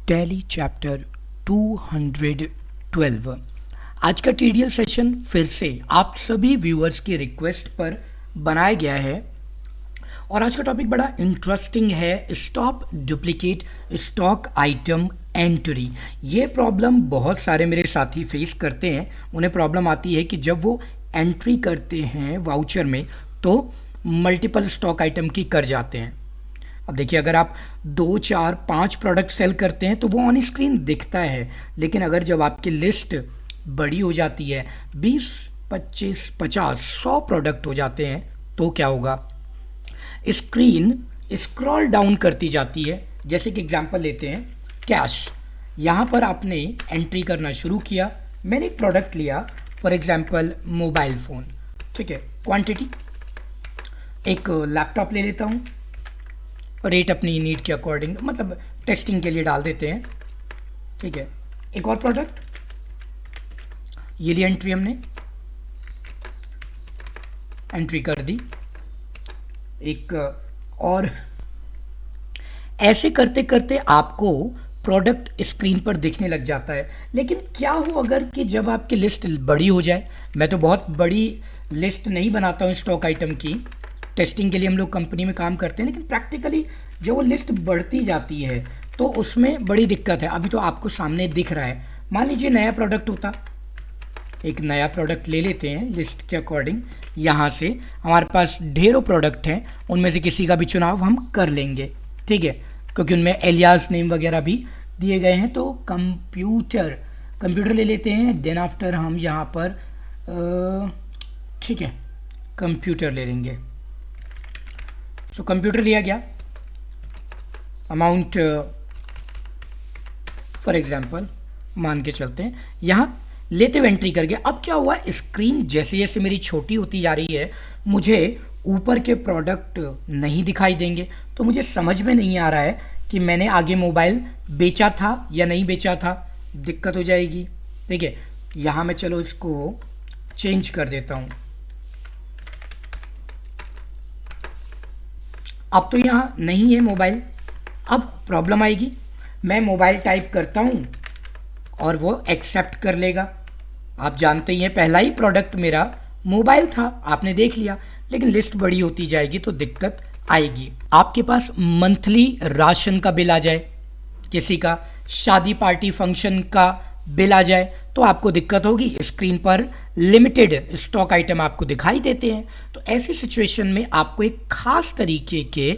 Tally chapter 212। आज का TDL session फिर से आप सभी व्यूअर्स की रिक्वेस्ट पर बनाया गया है और आज का टॉपिक बड़ा इंटरेस्टिंग है। Stop duplicate stock item entry. ये प्रॉब्लम बहुत सारे मेरे साथी फेस करते हैं। उन्हें प्रॉब्लम आती है कि जब वो एंट्री करते हैं वाउचर में तो मल्टीपल स्टॉक आइटम की कर जाते हैं। अब देखिए, अगर आप 2, 4, 5 प्रोडक्ट सेल करते हैं तो वो ऑन स्क्रीन दिखता है, लेकिन अगर जब आपकी लिस्ट बड़ी हो जाती है, 20, 25, 50, 100 प्रोडक्ट हो जाते हैं, तो क्या होगा? स्क्रीन स्क्रॉल डाउन करती जाती है। जैसे कि एग्जांपल लेते हैं कैश। यहाँ पर आपने एंट्री करना शुरू किया। मैंने एक प्रोडक्ट लिया, फॉर एग्जांपल मोबाइल फ़ोन, ठीक है। क्वांटिटी एक लैपटॉप ले लेता हूँ, रेट अपनी नीड के अकॉर्डिंग, मतलब टेस्टिंग के लिए डाल देते हैं, ठीक है। एक और प्रोडक्ट, ये लिए एंट्री, हमने एंट्री कर दी। एक और ऐसे करते करते आपको प्रोडक्ट स्क्रीन पर दिखने लग जाता है। लेकिन क्या हो अगर कि जब आपकी लिस्ट बड़ी हो जाए? मैं तो बहुत बड़ी लिस्ट नहीं बनाता हूँ स्टॉक आइटम की, टेस्टिंग के लिए हम लोग कंपनी में काम करते हैं, लेकिन प्रैक्टिकली जो वो लिस्ट बढ़ती जाती है तो उसमें बड़ी दिक्कत है। अभी तो आपको सामने दिख रहा है। मान लीजिए नया प्रोडक्ट होता, एक नया प्रोडक्ट ले लेते हैं लिस्ट के अकॉर्डिंग। यहाँ से हमारे पास ढेरों प्रोडक्ट हैं, उनमें से किसी का भी चुनाव हम कर लेंगे, ठीक है, क्योंकि उनमें एलियास नेम वगैरह भी दिए गए हैं। तो कंप्यूटर ले लेते हैं। देन आफ्टर हम यहाँ पर ठीक है, कंप्यूटर ले लेंगे। सो कंप्यूटर लिया गया। अमाउंट फॉर एग्जांपल मान के चलते हैं, यहाँ लेते हुए एंट्री कर गया। अब क्या हुआ, स्क्रीन जैसे जैसे मेरी छोटी होती जा रही है, मुझे ऊपर के प्रोडक्ट नहीं दिखाई देंगे। तो मुझे समझ में नहीं आ रहा है कि मैंने आगे मोबाइल बेचा था या नहीं बेचा था। दिक्कत हो जाएगी, ठीक है। यहाँ मैं चलो इसको चेंज कर देता हूँ। अब तो यहाँ नहीं है मोबाइल। अब प्रॉब्लम आएगी, मैं मोबाइल टाइप करता हूँ और वो एक्सेप्ट कर लेगा। आप जानते ही हैं, पहला ही प्रोडक्ट मेरा मोबाइल था, आपने देख लिया। लेकिन लिस्ट बड़ी होती जाएगी तो दिक्कत आएगी। आपके पास मंथली राशन का बिल आ जाए, किसी का शादी पार्टी फंक्शन का बिल आ जाए, तो आपको दिक्कत होगी। स्क्रीन पर लिमिटेड स्टॉक आइटम आपको दिखाई देते हैं। तो ऐसी सिचुएशन में आपको एक खास तरीके के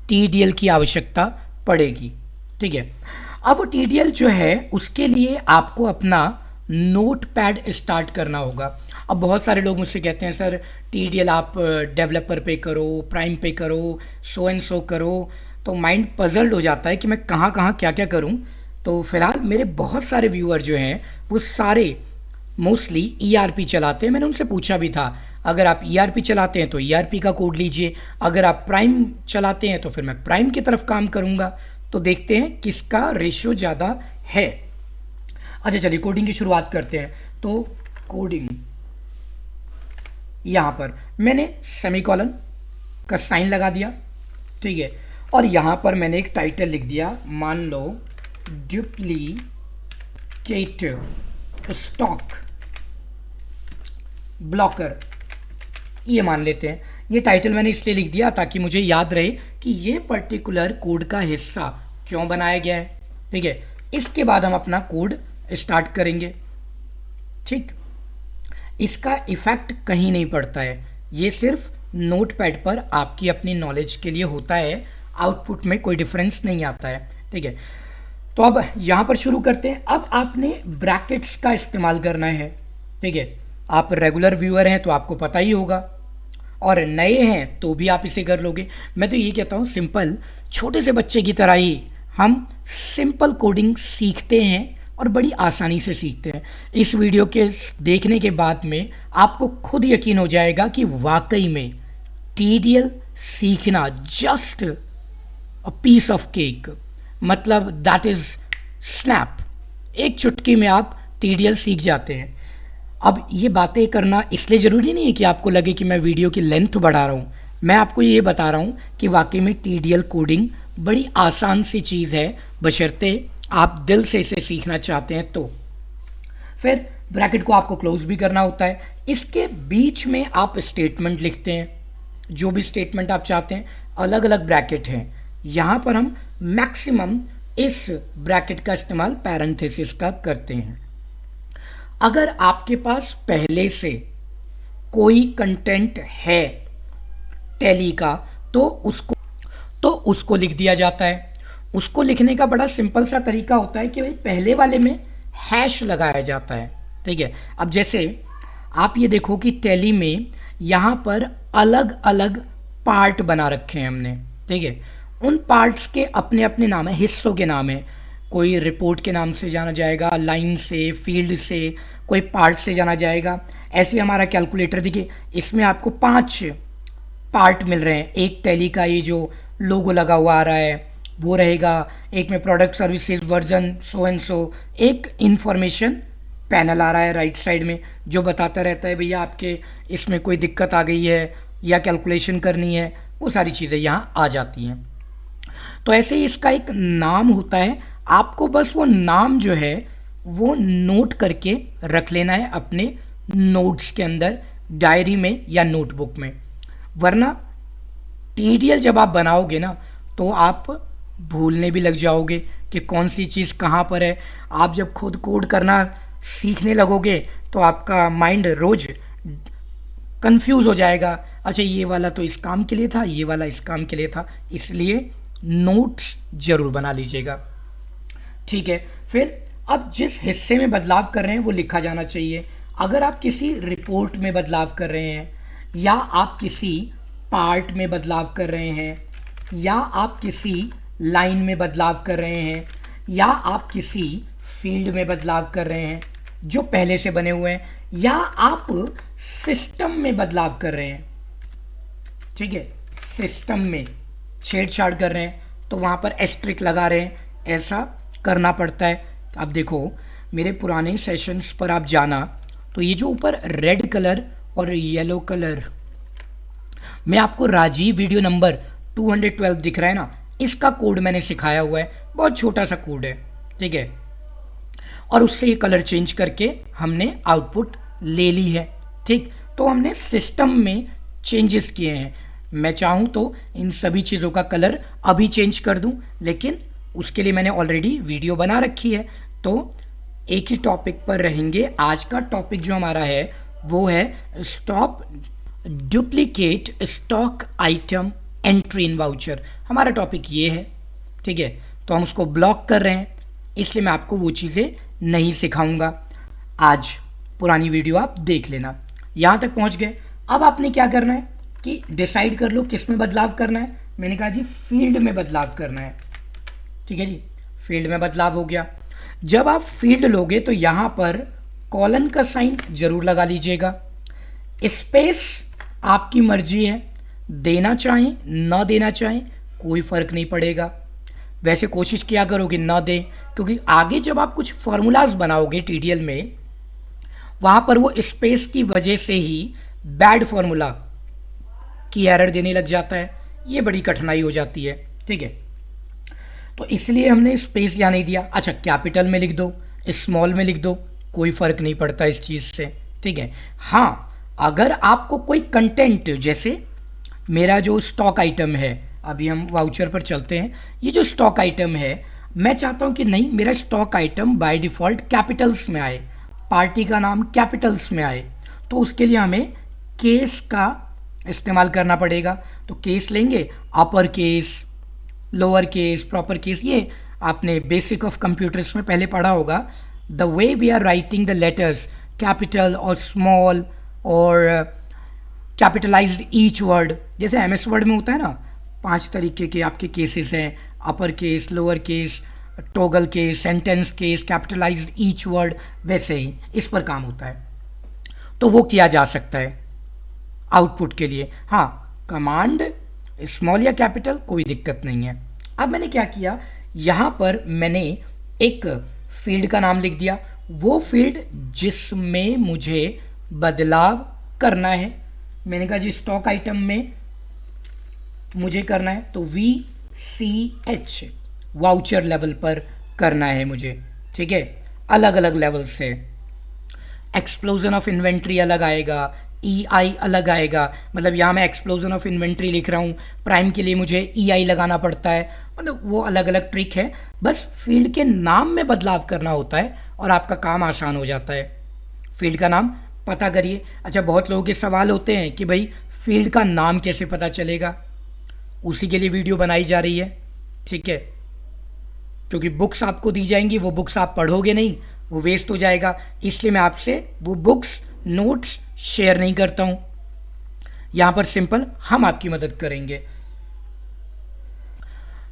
टीडीएल की आवश्यकता पड़ेगी, ठीक है। अब वो टीडीएल जो है उसके लिए आपको अपना नोट पैड स्टार्ट करना होगा। अब बहुत सारे लोग मुझसे कहते हैं, सर टीडीएल आप डेवलपर पे करो, प्राइम पे करो, सो एंड सो करो। तो माइंड पजल्ड हो जाता है कि मैं कहाँ कहाँ क्या क्या करूँ। तो फिलहाल मेरे बहुत सारे व्यूअर जो हैं वो सारे मोस्टली ईआरपी चलाते हैं। मैंने उनसे पूछा भी था, अगर आप ईआरपी चलाते हैं तो ईआरपी का कोड लीजिए, अगर आप प्राइम चलाते हैं तो फिर मैं प्राइम की तरफ काम करूँगा। तो देखते हैं किसका रेशियो ज़्यादा है। अच्छा चलिए कोडिंग की शुरुआत करते हैं। तो कोडिंग, यहाँ पर मैंने सेमीकोलन का साइन लगा दिया, ठीक है। और यहाँ पर मैंने एक टाइटल लिख दिया, मान लो डुप्लीकेट स्टॉक ब्लॉकर, ये मान लेते हैं। ये टाइटल मैंने इसलिए लिख दिया ताकि मुझे याद रहे कि ये पर्टिकुलर कोड का हिस्सा क्यों बनाया गया है, ठीक है। इसके बाद हम अपना कोड स्टार्ट करेंगे, ठीक। इसका इफेक्ट कहीं नहीं पड़ता है, ये सिर्फ नोटपैड पर आपकी अपनी नॉलेज के लिए होता है। आउटपुट में कोई डिफरेंस नहीं आता है, ठीक है। तो अब यहाँ पर शुरू करते हैं। अब आपने ब्रैकेट्स का इस्तेमाल करना है, ठीक है। आप रेगुलर व्यूअर हैं तो आपको पता ही होगा, और नए हैं तो भी आप इसे कर लोगे। मैं तो ये कहता हूँ, सिंपल छोटे से बच्चे की तरह ही हम सिंपल कोडिंग सीखते हैं और बड़ी आसानी से सीखते हैं। इस वीडियो के देखने के बाद में आपको खुद यकीन हो जाएगा कि वाकई में टीडीएल सीखना just a piece of cake, मतलब दैट इज स्नैप, एक चुटकी में आप टीडीएल सीख जाते हैं। अब ये बातें करना इसलिए ज़रूरी नहीं है कि आपको लगे कि मैं वीडियो की लेंथ बढ़ा रहा हूँ। मैं आपको ये बता रहा हूँ कि वाकई में टीडीएल कोडिंग बड़ी आसान सी चीज़ है, बशर्ते आप दिल से इसे सीखना चाहते हैं तो। फिर ब्रैकेट को आपको क्लोज भी करना होता है। इसके बीच में आप स्टेटमेंट लिखते हैं, जो भी स्टेटमेंट आप चाहते हैं। अलग अलग ब्रैकेट हैं, यहाँ पर हम मैक्सिमम इस ब्रैकेट का इस्तेमाल पैरेंथेसिस का करते हैं। अगर आपके पास पहले से कोई कंटेंट है टैली का तो उसको लिख दिया जाता है। उसको लिखने का बड़ा सिंपल सा तरीका होता है कि भाई पहले वाले में हैश लगाया जाता है, ठीक है। अब जैसे आप ये देखो कि टैली में यहाँ पर अलग अलग पार्ट बना रखे हैं हमने, ठीक है। उन पार्ट्स के अपने अपने नाम है, हिस्सों के नाम है। कोई रिपोर्ट के नाम से जाना जाएगा, लाइन से, फील्ड से, कोई पार्ट से जाना जाएगा। ऐसे हमारा कैलकुलेटर देखिए, इसमें आपको 5 पार्ट मिल रहे हैं। एक टैली का ये जो लोगो लगा हुआ आ रहा है वो रहेगा, एक में product services version so and so, एक इंफॉर्मेशन पैनल आ रहा है राइट साइड में जो बताता रहता है भैया आपके इसमें कोई दिक्कत आ गई है या कैलकुलेशन करनी है, वो सारी चीज़ें यहाँ आ जाती हैं। तो ऐसे ही इसका एक नाम होता है, आपको बस वो नाम जो है वो नोट करके रख लेना है अपने नोट्स के अंदर, डायरी में या नोटबुक में। वरना टीडीएल जब आप बनाओगे ना तो आप भूलने भी लग जाओगे कि कौन सी चीज़ कहाँ पर है। आप जब खुद कोड करना सीखने लगोगे तो आपका माइंड रोज कंफ्यूज हो जाएगा। अच्छा ये वाला तो इस काम के लिए था, ये वाला इस काम के लिए था, इसलिए नोट्स जरूर बना लीजिएगा, ठीक है। फिर अब जिस हिस्से में बदलाव कर रहे हैं वो लिखा जाना चाहिए। अगर आप किसी रिपोर्ट में बदलाव कर रहे हैं, या आप किसी पार्ट में बदलाव कर रहे हैं, या आप किसी लाइन में बदलाव कर रहे हैं, या आप किसी फील्ड में बदलाव कर रहे हैं जो पहले से बने हुए हैं, या आप सिस्टम में बदलाव कर रहे हैं, ठीक है, सिस्टम में छेड़छाड़ कर रहे हैं तो वहाँ पर एस्ट्रिक लगा रहे हैं, ऐसा करना पड़ता है। अब देखो मेरे पुराने सेशंस पर आप जाना तो ये जो ऊपर रेड कलर और येलो कलर में आपको राजीव वीडियो नंबर 212 दिख रहा है ना, इसका कोड मैंने सिखाया हुआ है, बहुत छोटा सा कोड है, ठीक है। और उससे ये कलर चेंज करके हमने आउटपुट ले ली है, ठीक। तो हमने सिस्टम में चेंजेस किए हैं। मैं चाहूँ तो इन सभी चीज़ों का कलर अभी चेंज कर दूँ, लेकिन उसके लिए मैंने ऑलरेडी वीडियो बना रखी है। तो एक ही टॉपिक पर रहेंगे। आज का टॉपिक जो हमारा है वो है stop duplicate stock item entry in voucher. हमारा टॉपिक ये है, ठीक है। तो हम उसको ब्लॉक कर रहे हैं, इसलिए मैं आपको वो चीज़ें नहीं सिखाऊंगा। आज पुरानी वीडियो आप देख लेना। यहाँ तक पहुँच गए। अब आपने क्या करना है कि डिसाइड कर लो किस में बदलाव करना है। मैंने कहा जी फील्ड में बदलाव करना है, ठीक है जी। फील्ड में बदलाव हो गया। जब आप फील्ड लोगे तो यहाँ पर कॉलन का साइन जरूर लगा लीजिएगा। स्पेस आपकी मर्जी है, देना चाहें ना देना चाहें कोई फर्क नहीं पड़ेगा। वैसे कोशिश किया करो कि ना दें, क्योंकि आगे जब आप कुछ फार्मूलाज बनाओगे टीडीएल में, वहाँ पर वो स्पेस की वजह से ही बैड फार्मूला की एरर देने लग जाता है, ये बड़ी कठिनाई हो जाती है, ठीक है। तो इसलिए हमने स्पेस यहाँ नहीं दिया। अच्छा कैपिटल में लिख दो, स्मॉल में लिख दो, कोई फ़र्क नहीं पड़ता इस चीज़ से, ठीक है। हाँ अगर आपको कोई कंटेंट, जैसे मेरा जो स्टॉक आइटम है, अभी हम वाउचर पर चलते हैं, ये जो स्टॉक आइटम है मैं चाहता हूँ कि नहीं मेरा stock item by default Capitals में आए, पार्टी का नाम कैपिटल्स में आए, तो उसके लिए हमें केस का इस्तेमाल करना पड़ेगा। तो केस लेंगे, upper case, lower case, proper case. ये आपने बेसिक ऑफ कंप्यूटर्स में पहले पढ़ा होगा। The way we are writing the letters, capital और स्मॉल और कैपिटलाइज्ड ईच वर्ड, जैसे एमएस वर्ड में होता है ना, 5 तरीके के आपके केसेस हैं, अपर case, lower case, toggle case, sentence case, capitalised each word, वैसे ही इस पर काम होता है। तो वो किया जा सकता है आउटपुट के लिए। हाँ कमांड स्मॉल या कैपिटल कोई दिक्कत नहीं है। अब मैंने क्या किया, यहाँ पर मैंने एक फील्ड का नाम लिख दिया, वो फील्ड जिसमें मुझे बदलाव करना है। मैंने कहा जी स्टॉक आइटम में मुझे करना है, तो VCH वाउचर लेवल पर करना है मुझे, ठीक है, अलग अलग लेवल से। एक्सप्लोजन ऑफ इन्वेंट्री अलग आएगा, EI अलग आएगा, मतलब यहाँ मैं एक्सप्लोजन ऑफ इन्वेंट्री लिख रहा हूँ, प्राइम के लिए मुझे EI लगाना पड़ता है, मतलब वो अलग अलग ट्रिक है। बस फील्ड के नाम में बदलाव करना होता है और आपका काम आसान हो जाता है। फील्ड का नाम पता करिए। अच्छा, बहुत लोगों के सवाल होते हैं कि भाई फील्ड का नाम कैसे पता चलेगा, उसी के लिए वीडियो बनाई जा रही है, ठीक है, क्योंकि बुक्स आपको दी जाएंगी, वो बुक्स आप पढ़ोगे नहीं, वो वेस्ट हो जाएगा, इसलिए मैं आपसे वो बुक्स नोट्स शेयर नहीं करता हूं। यहां पर सिंपल हम आपकी मदद करेंगे।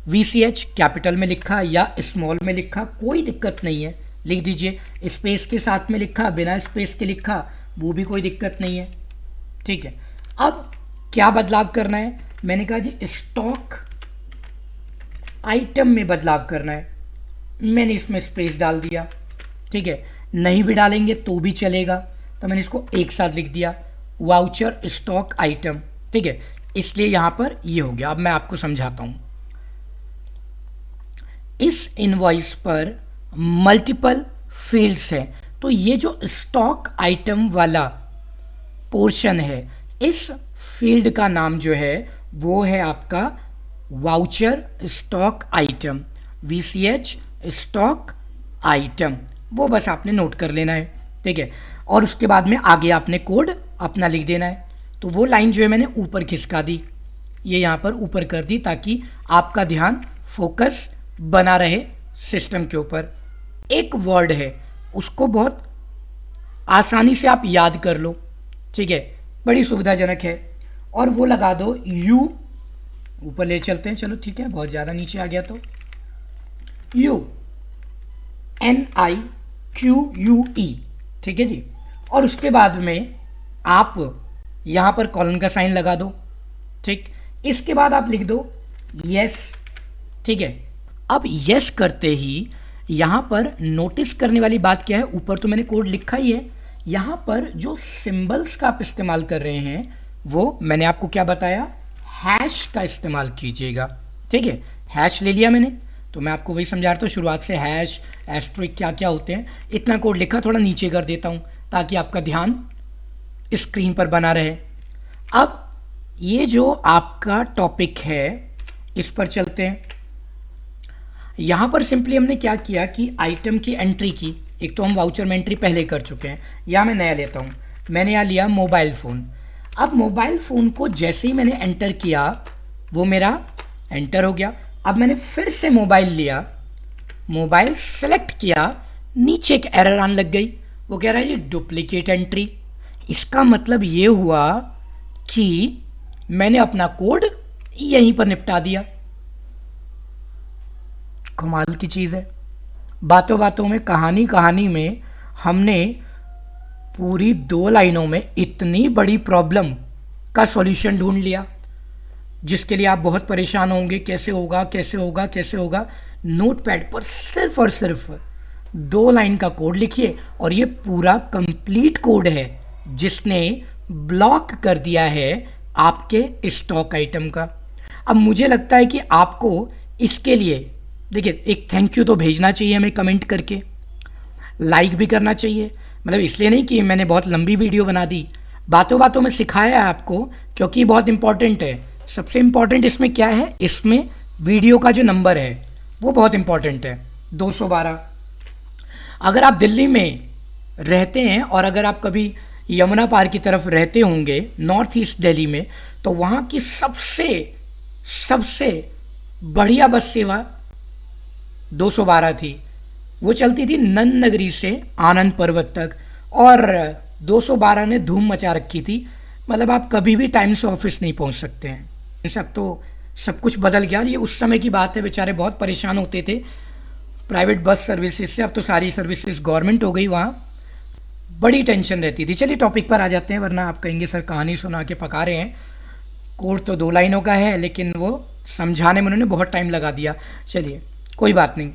VCH कैपिटल में लिखा या स्मॉल में लिखा कोई दिक्कत नहीं है, लिख दीजिए। स्पेस के साथ में लिखा, बिना स्पेस के लिखा, वो भी कोई दिक्कत नहीं है, ठीक है। अब क्या बदलाव करना है, मैंने कहा जी स्टॉक आइटम में बदलाव करना है, मैंने इसमें स्पेस डाल दिया, ठीक है। नहीं भी डालेंगे तो भी चलेगा, तो मैंने इसको एक साथ लिख दिया, वाउचर स्टॉक आइटम, ठीक है। इसलिए यहां पर ये हो गया। अब मैं आपको समझाता हूं। इस इनवॉइस पर मल्टीपल फील्ड्स हैं, तो ये जो स्टॉक आइटम वाला पोर्शन है, इस फील्ड का नाम जो है वो है आपका voucher stock item, VCH stock item, वो बस आपने नोट कर लेना है, ठीक है। और उसके बाद में आगे आपने कोड अपना लिख देना है। तो वो लाइन जो है मैंने ऊपर खिसका दी, ये यहाँ पर ऊपर कर दी, ताकि आपका ध्यान फोकस बना रहे सिस्टम के ऊपर। एक वर्ड है, उसको बहुत आसानी से आप याद कर लो, ठीक है, बड़ी सुविधाजनक है, और वो लगा दो U, ऊपर ले चलते हैं, चलो ठीक है, बहुत ज़्यादा नीचे आ गया तो UNIQUE, ठीक है जी। और उसके बाद में आप यहाँ पर कॉलन का साइन लगा दो, ठीक। इसके बाद आप लिख दो यस, ठीक है। अब यस करते ही यहाँ पर नोटिस करने वाली बात क्या है, ऊपर तो मैंने कोड लिखा ही है, यहाँ पर जो सिंबल्स का आप इस्तेमाल कर रहे हैं वो मैंने आपको क्या बताया, हैश का इस्तेमाल कीजिएगा, ठीक है। हैश ले लिया मैंने, तो मैं आपको वही समझा रहा था शुरुआत से, हैश एस्ट्रिक क्या क्या होते हैं। इतना कोड लिखा, थोड़ा नीचे कर देता हूँ ताकि आपका ध्यान स्क्रीन पर बना रहे। अब ये जो आपका टॉपिक है इस पर चलते हैं। यहाँ पर सिंपली हमने क्या किया कि आइटम की एंट्री की, एक तो हम वाउचर में एंट्री पहले कर चुके हैं, यहाँ मैं नया लेता हूँ, मैंने यहाँ लिया मोबाइल फ़ोन। अब मोबाइल फ़ोन को जैसे ही मैंने एंटर किया वो मेरा एंटर हो गया। अब मैंने फिर से मोबाइल लिया, मोबाइल सेलेक्ट किया, नीचे एक एरर आने लग गई, वो कह रहा है ये डुप्लीकेट एंट्री। इसका मतलब ये हुआ कि मैंने अपना कोड यहीं पर निपटा दिया। कमाल की चीज़ है, बातों बातों में, कहानी कहानी में हमने पूरी 2 लाइनों में इतनी बड़ी प्रॉब्लम का सॉल्यूशन ढूंढ लिया, जिसके लिए आप बहुत परेशान होंगे, कैसे होगा कैसे होगा कैसे होगा। नोटपैड पर सिर्फ और सिर्फ 2 लाइन का कोड लिखिए और ये पूरा कंप्लीट कोड है जिसने ब्लॉक कर दिया है आपके स्टॉक आइटम का। अब मुझे लगता है कि आपको इसके लिए देखिए एक थैंक यू तो भेजना चाहिए हमें कमेंट करके, लाइक भी करना चाहिए। मतलब इसलिए नहीं कि मैंने बहुत लंबी वीडियो बना दी, बातों बातों में सिखाया है आपको, क्योंकि बहुत इंपॉर्टेंट है। सबसे इंपॉर्टेंट इसमें क्या है, इसमें वीडियो का जो नंबर है वो बहुत इंपॉर्टेंट है, 212। अगर आप दिल्ली में रहते हैं और अगर आप कभी यमुना पार की तरफ रहते होंगे नॉर्थ ईस्ट दिल्ली में, तो वहाँ की सबसे बढ़िया बस सेवा 212 थी। वो चलती थी नन नगरी से आनंद पर्वत तक, और 212 ने धूम मचा रखी थी। मतलब आप कभी भी टाइम से ऑफिस नहीं पहुंच सकते हैं। सब तो सब कुछ बदल गया, ये उस समय की बात है। बेचारे बहुत परेशान होते थे प्राइवेट बस सर्विसेज से, अब तो सारी सर्विसेज गवर्नमेंट हो गई, वहाँ बड़ी टेंशन रहती थी। चलिए टॉपिक पर आ जाते हैं, वरना आप कहेंगे सर कहानी सुना के पका रहे हैं। कोड तो 2 लाइनों का है, लेकिन वो समझाने में उन्होंने बहुत टाइम लगा दिया। चलिए कोई बात नहीं,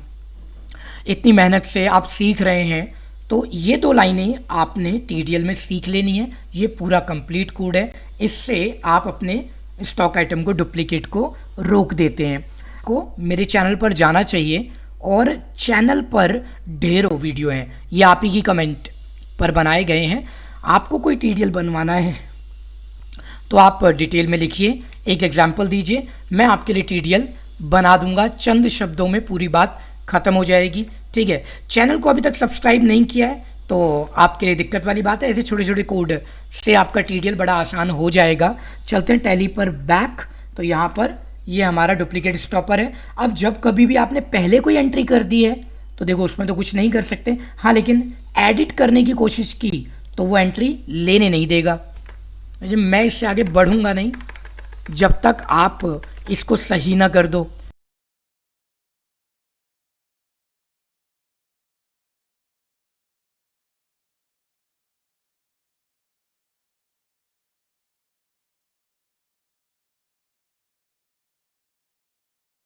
इतनी मेहनत से आप सीख रहे हैं, तो ये 2 लाइनें आपने TDL में सीख लेनी है। ये पूरा कंप्लीट कोड है, इससे आप अपने स्टॉक आइटम को, डुप्लीकेट को रोक देते हैं। को मेरे चैनल पर जाना चाहिए और चैनल पर ढेरों वीडियो हैं, ये आप ही की कमेंट पर बनाए गए हैं। आपको कोई ट्यूटोरियल बनवाना है तो आप डिटेल में लिखिए, एक एग्जाम्पल दीजिए, मैं आपके लिए ट्यूटोरियल बना दूंगा, चंद शब्दों में पूरी बात खत्म हो जाएगी। ठीक है, चैनल को अभी तक सब्सक्राइब नहीं किया है तो आपके लिए दिक्कत वाली बात है, ऐसे छोटे छोटे कोड से आपका ट्यूटोरियल बड़ा आसान हो जाएगा। चलते हैं टैली पर बैक, तो यहाँ पर ये हमारा डुप्लीकेट स्टॉपर है। अब जब कभी भी आपने पहले कोई एंट्री कर दी है तो देखो उसमें तो कुछ नहीं कर सकते, हाँ लेकिन एडिट करने की कोशिश की तो वो एंट्री लेने नहीं देगा। मैं इससे आगे बढ़ूंगा नहीं जब तक आप इसको सही ना कर दो।